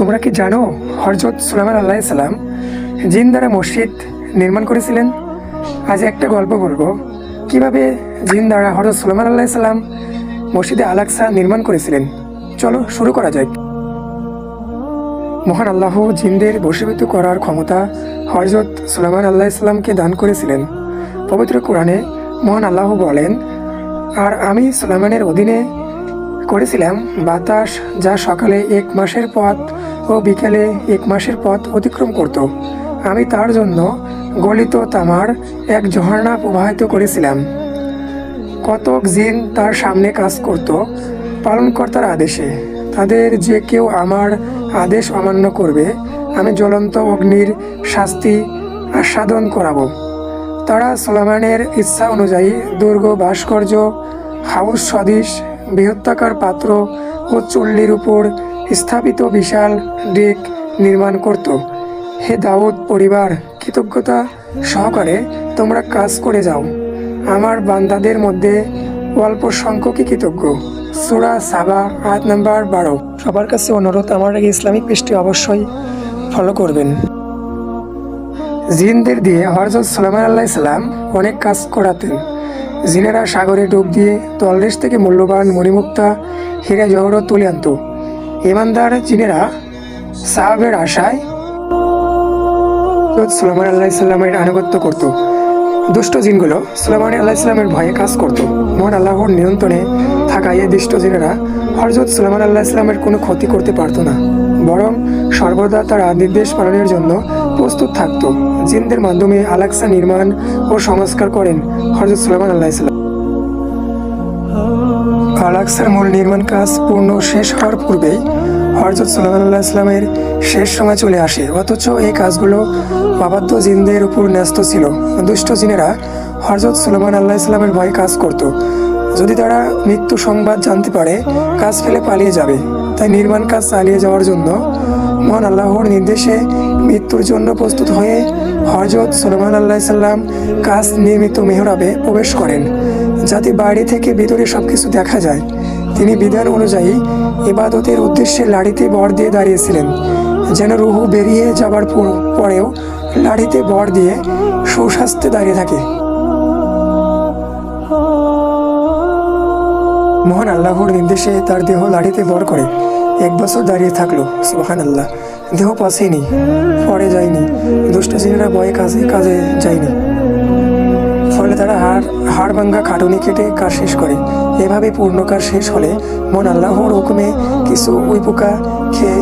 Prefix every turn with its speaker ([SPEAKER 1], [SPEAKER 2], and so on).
[SPEAKER 1] তোমরা কি জানো হযরত সুলাইমান আলাইহিস সালাম জিন দ্বারা মসজিদ নির্মাণ করেছিলেন? আজ একটা গল্প বলবো কিভাবে জিন দ্বারা হযরত সুলাইমান আলাইহিস সালাম মসজিদে আল আকসা নির্মাণ করেছিলেন। চলো শুরু করা যাক। মহান আল্লাহ জিনদের বশীভূত করার ক্ষমতা হযরত সুলাইমান আলাইহিস সালামকে দান করেছিলেন। পবিত্র কোরআনে মহান আল্লাহ বলেন, আর আমি সুলাইমানের অধীনে করেছিলাম বাতাস, যা সকালে 1 মাসের পথ ও বিকেলে 1 মাসের পথ অতিক্রম করত। আমি তার জন্য গলিত তামার এক ঝর্ণা প্রবাহিত করেছিলাম। কতক জিন তার সামনে কাজ করত পালনকর্তার আদেশে। তাদের যে কেউ আমার আদেশ অমান্য করবে, আমি জ্বলন্ত অগ্নির শাস্তি আস্বাদন করাবো। তারা সুলাইমানের ইচ্ছা অনুযায়ী দুর্গ, ভাস্কর্য, হাউস সদৃশ বৃহত্তাকার পাত্র ও চুল্লির উপর স্থাপিত বিশাল ডেক নির্মাণ করত। হে দাউদ পরিবার, কৃতজ্ঞতা সহকারে তোমরা কাজ করে যাও। আমার বান্দাদের মধ্যে অল্প সংখ্যকই কৃতজ্ঞ। সূরা সাবা আয়াত নাম্বার 12। সবার কাছে অনুরোধ, আমার এই ইসলামিক পেজটি অবশ্যই ফলো করবেন। জিনদের দিয়ে হযরত সুলাইমান আলাইহিস সালাম অনেক কাজ করাতেন। জিনেরা সাগরে ডুব দিয়ে তলদেশ থেকে মূল্যবান মণিমুক্তা, হীরা জহরত তুলে আনত। ইমানদার জিনেরা সাহাবের আশায় সুলাইমান আলাইহিস সালামের আনুগত্য করত। দুষ্ট জিনগুলো সুলাইমান আলাইহিস সালামের ভয়ে কাজ করত। মহান আল্লাহর নিয়ন্ত্রণে থাকা এই দুষ্ট জিনেরা হযরত সুলাইমান আলাইহিস সালামের কোনো ক্ষতি করতে পারত না, বরং সর্বদা তার নির্দেশ পালনের জন্য প্রস্তুত থাকত। জিনদের মাধ্যমে আল আকসা নির্মাণ ও সংস্কার করেন হযরত সুলাইমান আলাইহিস সালাম। আল আকসার মূল নির্মাণ কাজ পূর্ণ শেষ হওয়ার পূর্বেই হযরত সুলাইমান আলাইহিস সালামের শেষ সময় চলে আসে। অথচ এই কাজগুলো অবাধ্য জিনদের উপর ন্যস্ত ছিল। দুষ্ট জিনেরা হযরত সুলাইমান আলাইহিস সালামের ভয়ে কাজ করত। যদি তারা মৃত্যু সংবাদ জানতে পারে, কাজ ফেলে পালিয়ে যাবে। তাই নির্মাণ কাজ চালিয়ে যাওয়ার জন্য মহান আল্লাহর নির্দেশে মৃত্যুর জন্য প্রস্তুত হয়ে হযরত সুলাইমান আলাইহিস সালাম কাজ নির্মিত মেহরাবে প্রবেশ করেন, যাতে বাইরে থেকে ভিতরে সবকিছু দেখা যায়। তিনি বিধান অনুযায়ী ইবাদতের উদ্দেশ্যে লাঠিতে ভর দিয়ে দাঁড়িয়েছিলেন, যেন রূহ বেরিয়ে যাবার পরেও লাঠিতে ভর দিয়ে সুস্বাস্থ্যে দাঁড়িয়ে থাকে। মহান আল্লাহর নির্দেশে তার দেহ লাঠিতে ভর করে 1 বছর দাঁড়িয়ে থাকলো। সুবহানাল্লাহ। দেহ পচেনি, পড়ে যায়নি। দুষ্ট জিনেরা ভয়ে কাজে যায়নি, ফলে তারা হাড় ভাঙ্গা খাটুনি কেটে কাজ শেষ করে। এভাবে পূর্ণ কাজ শেষ হলে মহান আল্লাহর হুকুমে কিছু উই পোকা খেয়ে